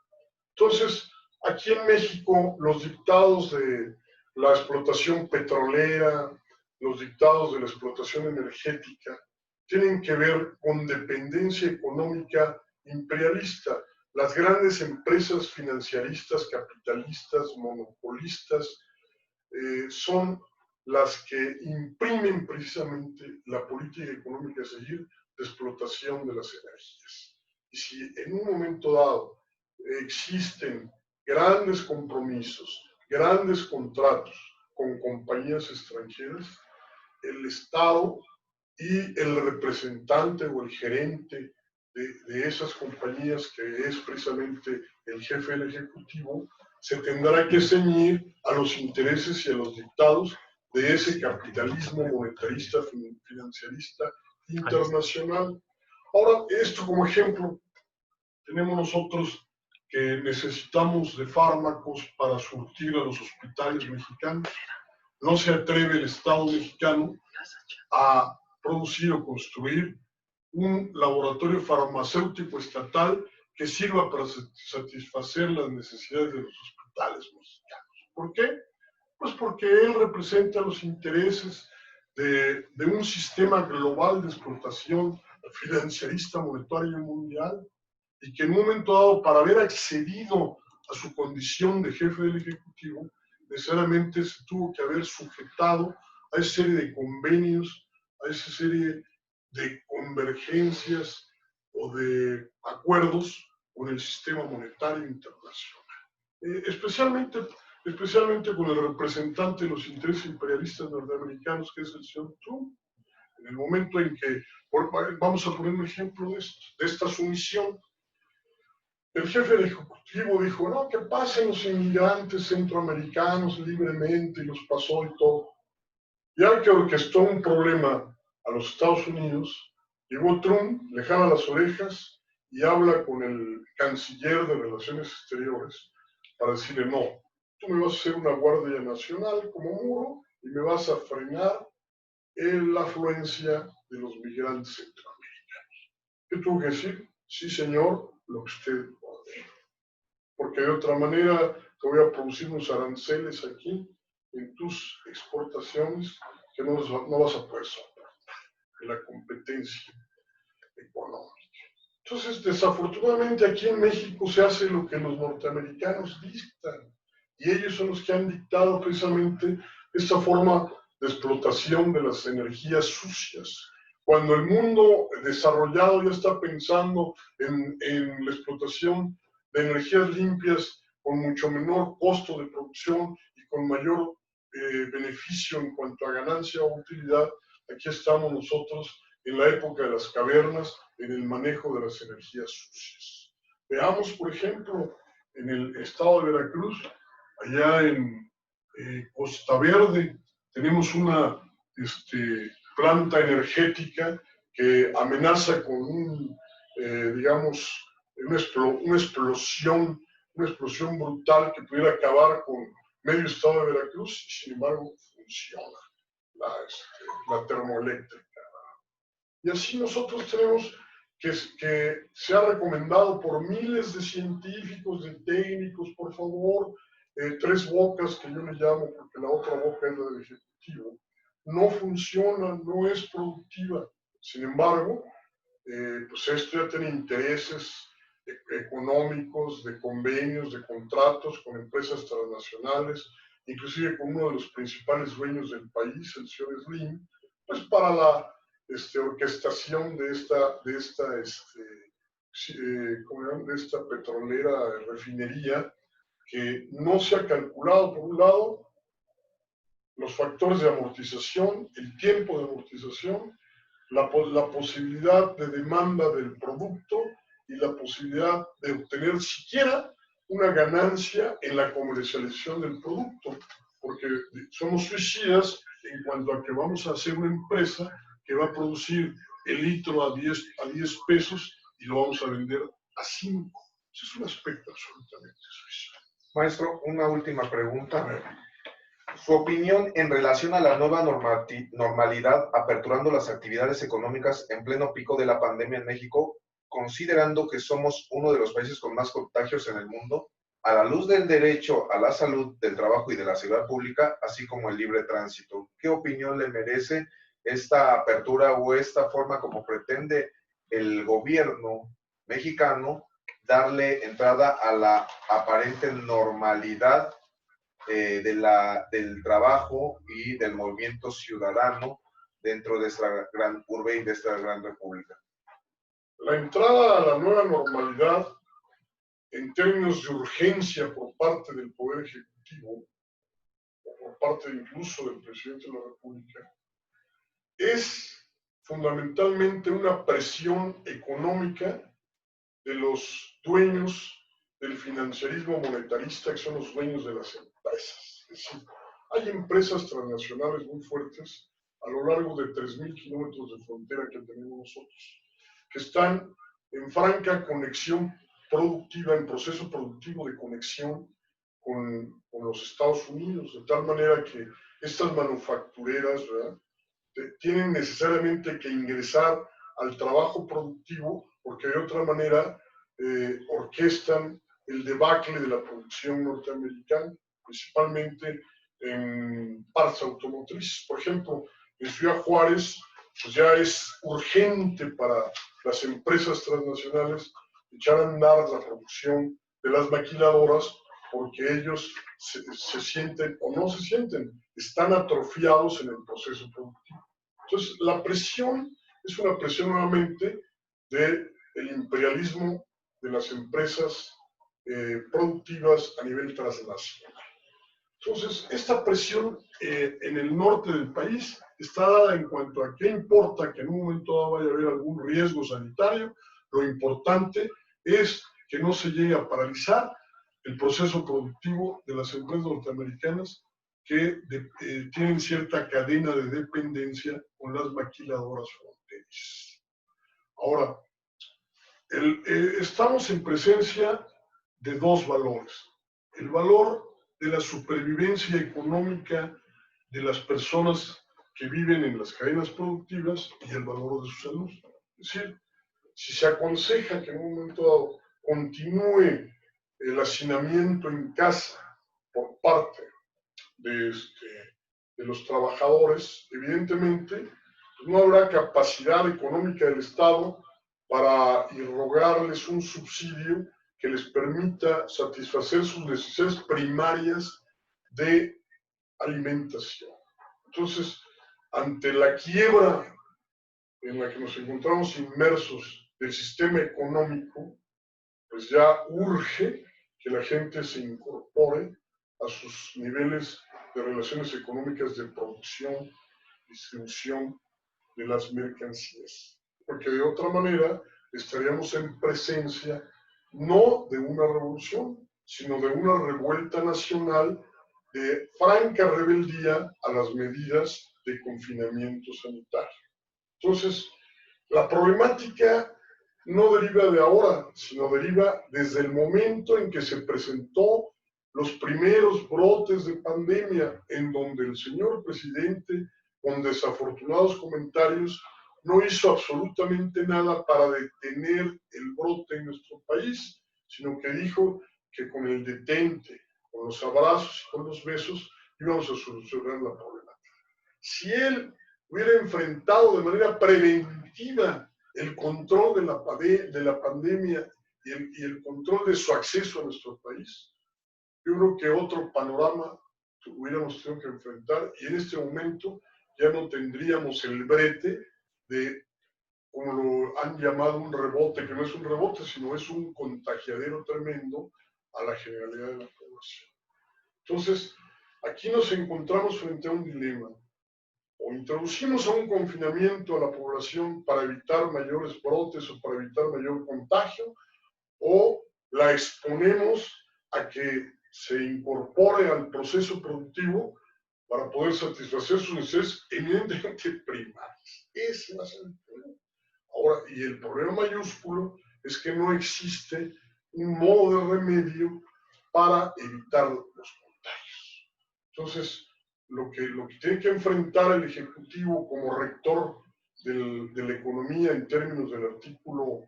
Entonces, aquí en México, los dictados de la explotación petrolera, los dictados de la explotación energética, tienen que ver con dependencia económica imperialista. Las grandes empresas financiaristas, capitalistas, monopolistas, son las que imprimen precisamente la política económica a seguir de explotación de las energías. Y si en un momento dado existen grandes compromisos, grandes contratos con compañías extranjeras, el Estado y el representante o el gerente de esas compañías, que es precisamente el jefe del ejecutivo, se tendrá que ceñir a los intereses y a los dictados de ese capitalismo monetarista, financierista internacional. Ahora, esto como ejemplo, tenemos nosotros que necesitamos de fármacos para surtir a los hospitales mexicanos. No se atreve el Estado mexicano a producir o construir un laboratorio farmacéutico estatal que sirva para satisfacer las necesidades de los hospitales mexicanos. ¿Por qué? Pues porque él representa los intereses de un sistema global de explotación financierista, monetaria y mundial, y que en un momento dado, para haber accedido a su condición de jefe del Ejecutivo, necesariamente se tuvo que haber sujetado a esa serie de convenios, a esa serie de convergencias o de acuerdos con el sistema monetario internacional. Especialmente con el representante de los intereses imperialistas norteamericanos, que es el señor Trump. En el momento en que, vamos a poner un ejemplo de esta sumisión, el jefe del Ejecutivo dijo, no, que pasen los inmigrantes centroamericanos libremente, y los pasó y todo. Ya que orquestó un problema a los Estados Unidos, llegó Trump, le jala las orejas y habla con el canciller de Relaciones Exteriores para decirle, no, tú me vas a hacer una Guardia Nacional como muro y me vas a frenar la afluencia de los migrantes centroamericanos. ¿Qué tuvo que decir? Sí, señor, lo que usted ordena. Porque de otra manera te voy a producir unos aranceles aquí en tus exportaciones que no vas a poder soportar de la competencia económica. Entonces, desafortunadamente aquí en México se hace lo que los norteamericanos dictan, y ellos son los que han dictado precisamente esta forma de explotación de las energías sucias. Cuando el mundo desarrollado ya está pensando en la explotación de energías limpias con mucho menor costo de producción y con mayor beneficio en cuanto a ganancia o utilidad, aquí estamos nosotros en la época de las cavernas, en el manejo de las energías sucias. Veamos, por ejemplo, en el estado de Veracruz, allá en Costa Verde, tenemos una planta energética que amenaza con una explosión brutal que pudiera acabar con medio estado de Veracruz, y sin embargo funciona la termoeléctrica. Y así nosotros tenemos que se ha recomendado por miles de científicos, de técnicos, por favor, tres bocas, que yo le llamo, porque la otra boca es la del Ejecutivo, no funciona, no es productiva. Sin embargo, pues esto ya tiene intereses económicos, de convenios, de contratos con empresas transnacionales, inclusive con uno de los principales dueños del país, el señor Slim, pues para la orquestación de esta petrolera refinería, que no se ha calculado, por un lado, los factores de amortización, el tiempo de amortización, la posibilidad de demanda del producto y la posibilidad de obtener siquiera una ganancia en la comercialización del producto, porque somos suicidas en cuanto a que vamos a hacer una empresa que va a producir el litro a 10 pesos y lo vamos a vender a 5. Ese es un aspecto absolutamente suicida. Maestro, una última pregunta. Su opinión en relación a la nueva normalidad aperturando las actividades económicas en pleno pico de la pandemia en México, considerando que somos uno de los países con más contagios en el mundo, a la luz del derecho a la salud, del trabajo y de la seguridad pública, así como el libre tránsito. ¿Qué opinión le merece esta apertura o esta forma como pretende el gobierno mexicano darle entrada a la aparente normalidad del trabajo y del movimiento ciudadano dentro de esta gran urbe y de esta gran república? La entrada a la nueva normalidad, en términos de urgencia por parte del Poder Ejecutivo, o por parte incluso del Presidente de la República, es fundamentalmente una presión económica de los dueños del financiarismo monetarista, que son los dueños de las empresas. Es decir, hay empresas transnacionales muy fuertes a lo largo de 3.000 kilómetros de frontera que tenemos nosotros, que están en franca conexión productiva, en proceso productivo de conexión con los Estados Unidos, de tal manera que estas manufactureras, ¿verdad?, tienen necesariamente que ingresar al trabajo productivo, porque de otra manera orquestan el debacle de la producción norteamericana, principalmente en partes automotrices. Por ejemplo, en Ciudad Juárez, pues ya es urgente para las empresas transnacionales echar a andar la producción de las maquiladoras, porque ellos se sienten o no se sienten, están atrofiados en el proceso productivo. Entonces, la presión es una presión nuevamente del imperialismo de las empresas productivas a nivel transnacional. Entonces, esta presión en el norte del país está dada en cuanto a qué importa que en un momento dado vaya a haber algún riesgo sanitario. Lo importante es que no se llegue a paralizar el proceso productivo de las empresas norteamericanas que tienen cierta cadena de dependencia con las maquiladoras fronterizas. Ahora, estamos en presencia de dos valores. El valor de la supervivencia económica de las personas que viven en las cadenas productivas y el valor de su salud. Es decir, si se aconseja que en un momento dado continúe el hacinamiento en casa por parte de los trabajadores, evidentemente no habrá capacidad económica del Estado para irrogarles un subsidio que les permita satisfacer sus necesidades primarias de alimentación. Entonces, ante la quiebra en la que nos encontramos inmersos del sistema económico, pues ya urge que la gente se incorpore a sus niveles de relaciones económicas de producción, distribución de las mercancías. Porque de otra manera estaríamos en presencia no de una revolución, sino de una revuelta nacional de franca rebeldía a las medidas de confinamiento sanitario. Entonces, la problemática no deriva de ahora, sino deriva desde el momento en que se presentó los primeros brotes de pandemia, en donde el señor presidente, con desafortunados comentarios, no hizo absolutamente nada para detener el brote en nuestro país, sino que dijo que con el detente, con los abrazos y con los besos, íbamos a solucionar la problemática. si él hubiera enfrentado de manera preventiva el control de la pandemia y el control de su acceso a nuestro país, yo creo que otro panorama hubiéramos tenido que enfrentar y en este momento ya no tendríamos el brete de, como lo han llamado, un rebote, que no es un rebote, sino es un contagiadero tremendo a la generalidad de la población. Entonces, aquí nos encontramos frente a un dilema. O introducimos a un confinamiento a la población para evitar mayores brotes o para evitar mayor contagio, o la exponemos a que se incorpore al proceso productivo para poder satisfacer sus necesidades eminentemente primarias. Ese va a ser el problema. Ahora, y el problema mayúsculo es que no existe un modo de remedio para evitar los contagios. Entonces, lo que tiene que enfrentar el Ejecutivo como rector de la economía en términos del artículo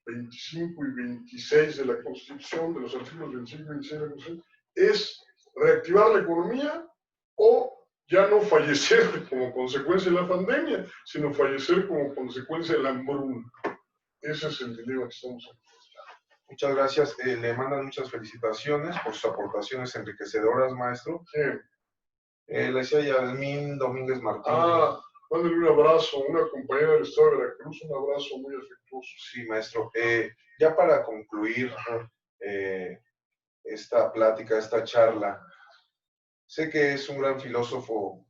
25 y 26 de la Constitución, de los artículos 25 y 26 de la Constitución, es reactivar la economía o ya no fallecer como consecuencia de la pandemia, sino fallecer como consecuencia de la hambruna. Ese es el dilema que estamos enfrentando. Muchas gracias. Le mandan muchas felicitaciones por sus aportaciones enriquecedoras, maestro. ¿Quién? Le decía Yasmín Domínguez Martín. Mándale un abrazo, una compañera del estado de Veracruz, un abrazo muy afectuoso. Sí, maestro. Ya para concluir esta plática, esta charla, sé que es un gran filósofo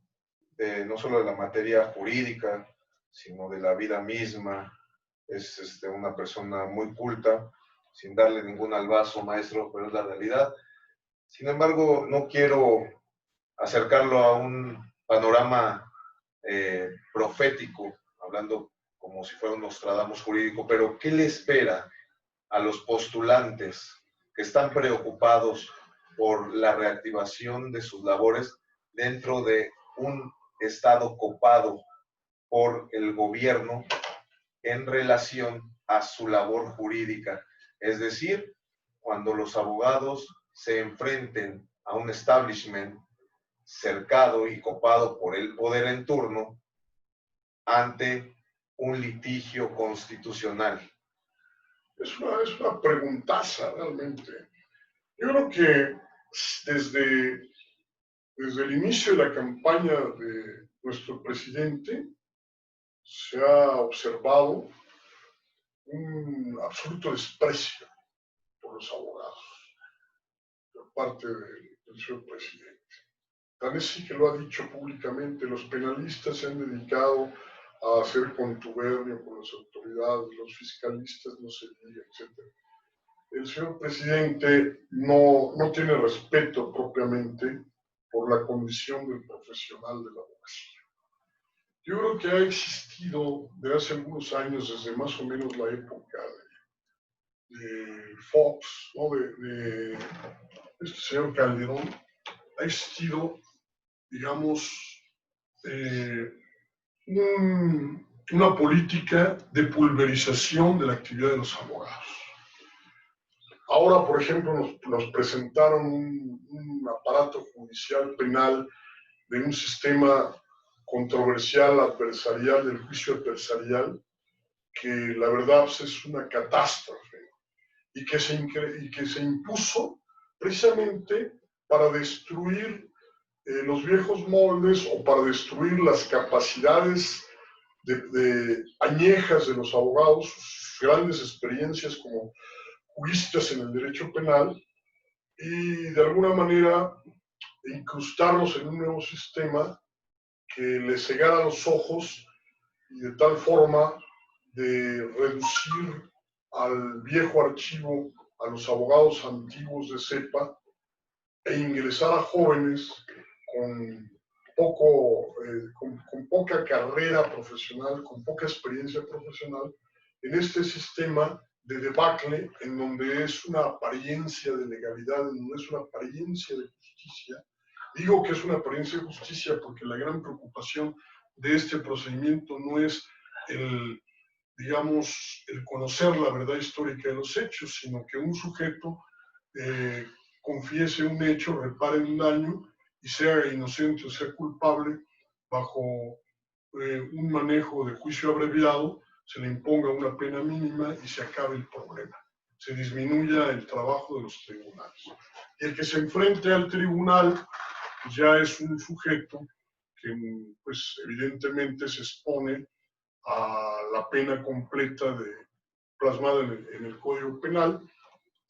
no solo de la materia jurídica, sino de la vida misma. Es una persona muy culta, sin darle ningún albazo, maestro, pero es la realidad. Sin embargo, no quiero acercarlo a un panorama profético, hablando como si fuera un Nostradamus jurídico, pero ¿qué le espera a los postulantes que están preocupados por la reactivación de sus labores dentro de un estado copado por el gobierno en relación a su labor jurídica? Es decir, cuando los abogados se enfrenten a un establishment cercado y copado por el poder en turno ante un litigio constitucional. Es una preguntaza realmente. Yo creo que desde el inicio de la campaña de nuestro presidente se ha observado un absoluto desprecio por los abogados por parte del señor presidente. Tan es así que lo ha dicho públicamente, los penalistas se han dedicado a hacer contubernio con las autoridades, los fiscalistas no se diga, etc. El señor presidente no tiene respeto propiamente por la condición del profesional de la abogacía. Yo creo que ha existido desde hace algunos años, desde más o menos la época de Fox, ¿no? de este señor Calderón, ha existido, digamos, una política de pulverización de la actividad de los abogados. Ahora, por ejemplo, nos presentaron un aparato judicial penal de un sistema controversial, adversarial, del juicio adversarial, que la verdad pues, es una catástrofe y que se impuso precisamente para destruir los viejos moldes o para destruir las capacidades añejas de los abogados, sus grandes experiencias como juristas en el derecho penal y de alguna manera incrustarlos en un nuevo sistema que les cegara los ojos y de tal forma de reducir al viejo archivo a los abogados antiguos de cepa e ingresar a jóvenes con poca carrera profesional, con poca experiencia profesional, en este sistema de debacle en donde es una apariencia de legalidad, en donde es una apariencia de justicia. Digo que es una apariencia de justicia porque la gran preocupación de este procedimiento no es el conocer la verdad histórica de los hechos, sino que un sujeto confiese un hecho, repare un daño y sea inocente o sea culpable bajo un manejo de juicio abreviado, se le imponga una pena mínima y se acabe el problema. Se disminuya el trabajo de los tribunales. Y el que se enfrente al tribunal ya es un sujeto que, pues, evidentemente se expone a la pena completa plasmada en el Código Penal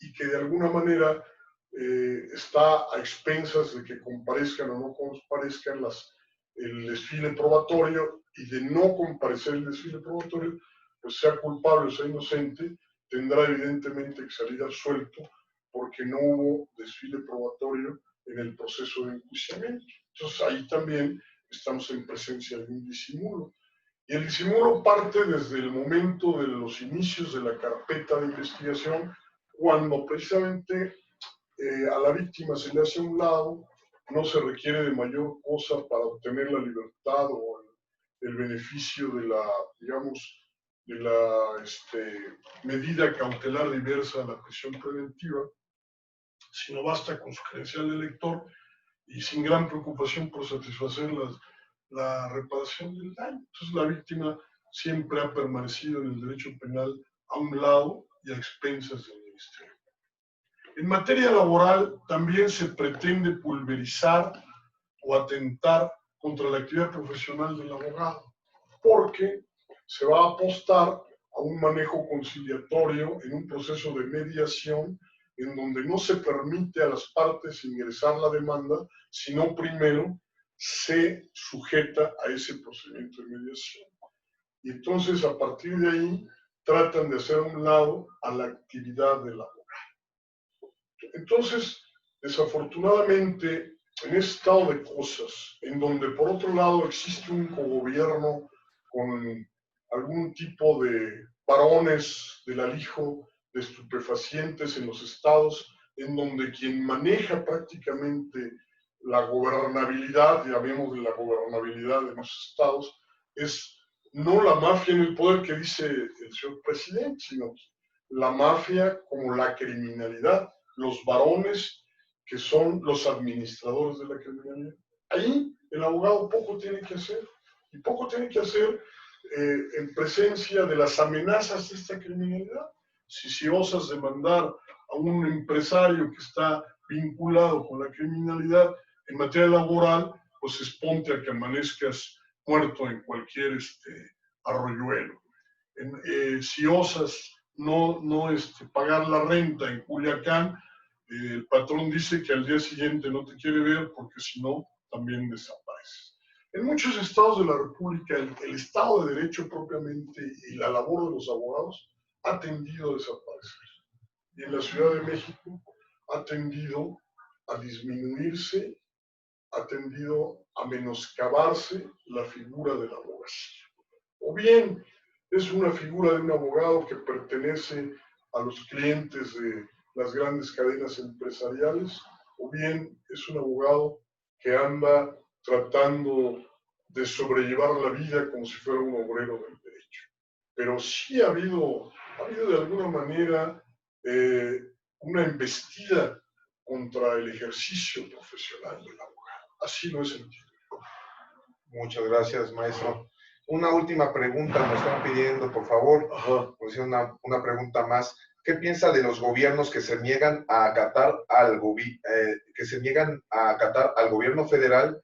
y que de alguna manera está a expensas de que comparezcan o no comparezcan el desfile probatorio, y de no comparecer el desfile probatorio, pues sea culpable o sea inocente, tendrá evidentemente que salir absuelto porque no hubo desfile probatorio en el proceso de enjuiciamiento. Entonces ahí también estamos en presencia de un disimulo. Y el disimulo parte desde el momento de los inicios de la carpeta de investigación, cuando precisamente a la víctima se le hace a un lado, no se requiere de mayor cosa para obtener la libertad o el beneficio de la, digamos, de la medida cautelar diversa a la prisión preventiva, sino basta con su credencial de lector y sin gran preocupación por satisfacer la reparación del daño. Entonces la víctima siempre ha permanecido en el derecho penal a un lado y a expensas del ministerio. En materia laboral también se pretende pulverizar o atentar contra la actividad profesional del abogado, porque se va a apostar a un manejo conciliatorio en un proceso de mediación en donde no se permite a las partes ingresar la demanda, sino primero se sujeta a ese procedimiento de mediación. Y entonces a partir de ahí tratan de hacer a un lado a la actividad del abogado. Entonces, desafortunadamente, en este estado de cosas, en donde por otro lado existe un cogobierno con algún tipo de varones del alijo de estupefacientes en los estados, en donde quien maneja prácticamente la gobernabilidad, ya vemos de la gobernabilidad de los estados, es no la mafia en el poder que dice el señor presidente, sino la mafia como la criminalidad, los varones que son los administradores de la criminalidad. Ahí el abogado poco tiene que hacer, y poco tiene que hacer en presencia de las amenazas de esta criminalidad. Si osas demandar a un empresario que está vinculado con la criminalidad en materia laboral, pues exponte a que amanezcas muerto en cualquier arroyuelo. Si osas no pagar la renta en Culiacán, el patrón dice que al día siguiente no te quiere ver porque si no, también desapareces. En muchos estados de la República, el Estado de Derecho propiamente y la labor de los abogados ha tendido a desaparecer. Y en la Ciudad de México ha tendido a disminuirse, ha tendido a menoscabarse la figura del abogacía. O bien es una figura de un abogado que pertenece a los clientes de las grandes cadenas empresariales, o bien es un abogado que anda tratando de sobrellevar la vida como si fuera un obrero del derecho. Pero sí ha habido de alguna manera una embestida contra el ejercicio profesional del abogado. Así lo he sentido. Muchas gracias, maestro. Una última pregunta nos están pidiendo, por favor. Pues una pregunta más. ¿Qué piensa de los gobiernos que se niegan a acatar al gobierno federal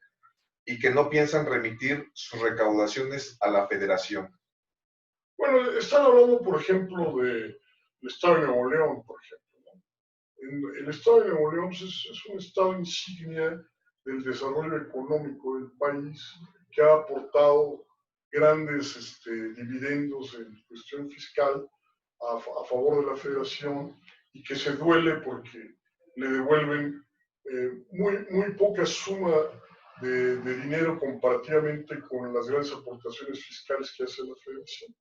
y que no piensan remitir sus recaudaciones a la federación? Bueno, están hablando, por ejemplo, del Estado de Nuevo León, por ejemplo. El Estado de Nuevo León es un estado insignia del desarrollo económico del país, que ha aportado grandes dividendos en cuestión fiscal a favor de la federación, y que se duele porque le devuelven muy poca suma de dinero comparativamente con las grandes aportaciones fiscales que hace la federación.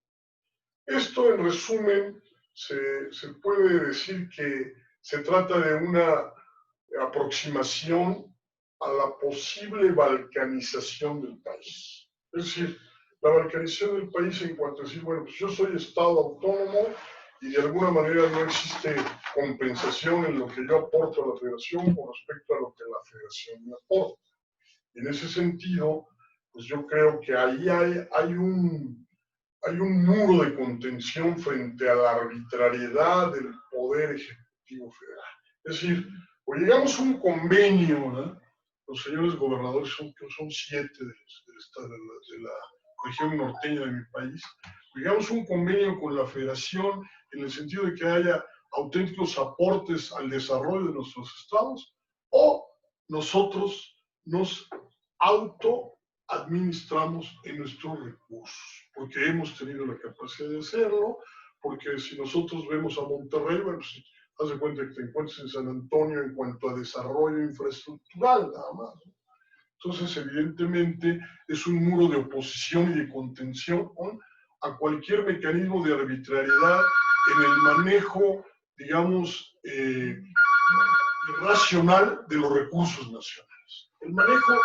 Esto, en resumen, se puede decir que se trata de una aproximación a la posible balcanización del país. Es decir, la balcanización del país en cuanto a decir, bueno, pues yo soy Estado autónomo y de alguna manera no existe compensación en lo que yo aporto a la federación con respecto a lo que la federación me aporta. En ese sentido, pues yo creo que ahí hay un muro de contención frente a la arbitrariedad del Poder Ejecutivo Federal. Es decir, o llegamos a un convenio, ¿verdad? Los señores gobernadores son 7 de la región norteña de mi país, llegamos a un convenio con la Federación en el sentido de que haya auténticos aportes al desarrollo de nuestros estados, o nosotros nos autoadministramos en nuestros recursos, porque hemos tenido la capacidad de hacerlo, porque si nosotros vemos a Monterrey, bueno, pues, haz de cuenta que te encuentres en San Antonio en cuanto a desarrollo infraestructural, nada más. Entonces, evidentemente, es un muro de oposición y de contención a cualquier mecanismo de arbitrariedad en el manejo, digamos, irracional de los recursos nacionales. El manejo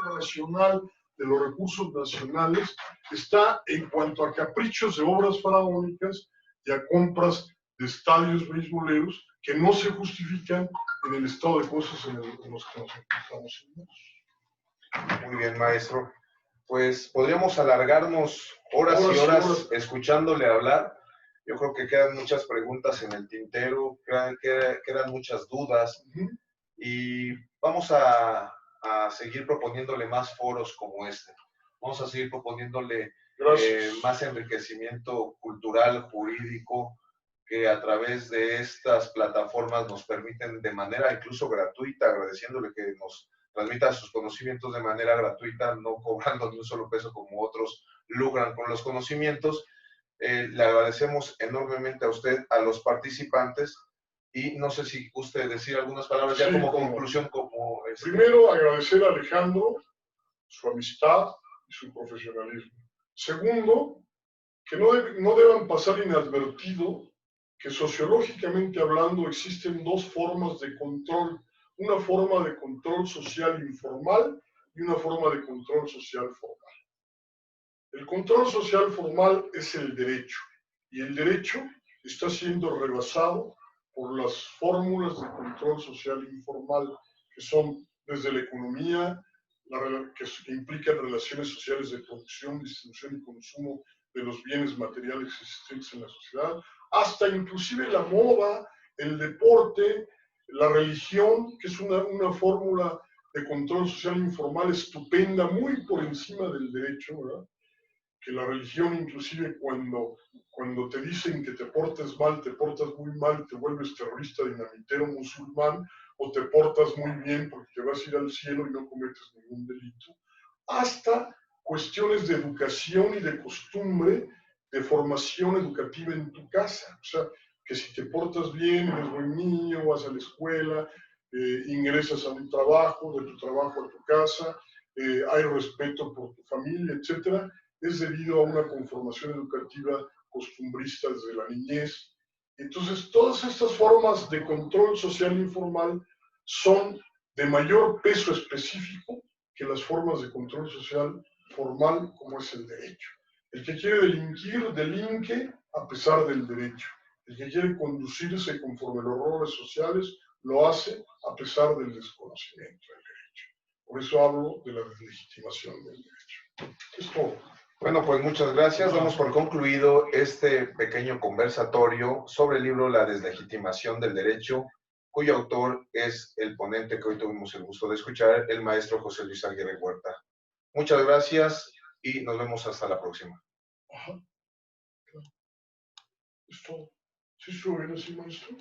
irracional de los recursos nacionales está en cuanto a caprichos de obras faraónicas y a compras de estadios beisboleros que no se justifican en el estado de cosas en los que nos encontramos. Muy bien, maestro. Pues podríamos alargarnos horas y horas escuchándole hablar. Yo creo que quedan muchas preguntas en el tintero, quedan muchas dudas, y vamos a seguir proponiéndole más foros como este. Vamos a seguir proponiéndole más enriquecimiento cultural, jurídico, que a través de estas plataformas nos permiten de manera incluso gratuita, agradeciéndole que nos transmita sus conocimientos de manera gratuita, no cobrando ni un solo peso como otros logran con los conocimientos. Le agradecemos enormemente a usted, a los participantes, y no sé si usted decir algunas palabras ya como conclusión. Primero, agradecer a Alejandro su amistad y su profesionalismo. Segundo, que no deban pasar inadvertido que sociológicamente hablando existen dos formas de control, una forma de control social informal y una forma de control social formal. El control social formal es el derecho, y el derecho está siendo rebasado por las fórmulas de control social informal, que son desde la economía, que implican relaciones sociales de producción, distribución y consumo de los bienes materiales existentes en la sociedad, hasta inclusive la moda, el deporte, la religión, que es una fórmula de control social informal estupenda, muy por encima del derecho, ¿verdad? Que la religión inclusive cuando te dicen que te portes mal, te portas muy mal, te vuelves terrorista, dinamitero, musulmán, o te portas muy bien porque te vas a ir al cielo y no cometes ningún delito, hasta cuestiones de educación y de costumbre, de formación educativa en tu casa. O sea, que si te portas bien, eres buen niño, vas a la escuela, ingresas a un trabajo, de tu trabajo a tu casa, hay respeto por tu familia, etcétera, es debido a una conformación educativa costumbrista desde la niñez. Entonces, todas estas formas de control social informal son de mayor peso específico que las formas de control social formal, como es el derecho. El que quiere delinquir, delinque a pesar del derecho. El que quiere conducirse conforme los roles sociales, lo hace a pesar del desconocimiento del derecho. Por eso hablo de la deslegitimación del derecho. Es todo. Bueno, pues muchas gracias. Damos por concluido este pequeño conversatorio sobre el libro La deslegitimación del derecho, cuyo autor es el ponente que hoy tuvimos el gusto de escuchar, el maestro José Luis Aguirre Huerta. Muchas gracias y nos vemos hasta la próxima. Ajá. Es todo. ¿Sí estuvo bien así, maestro?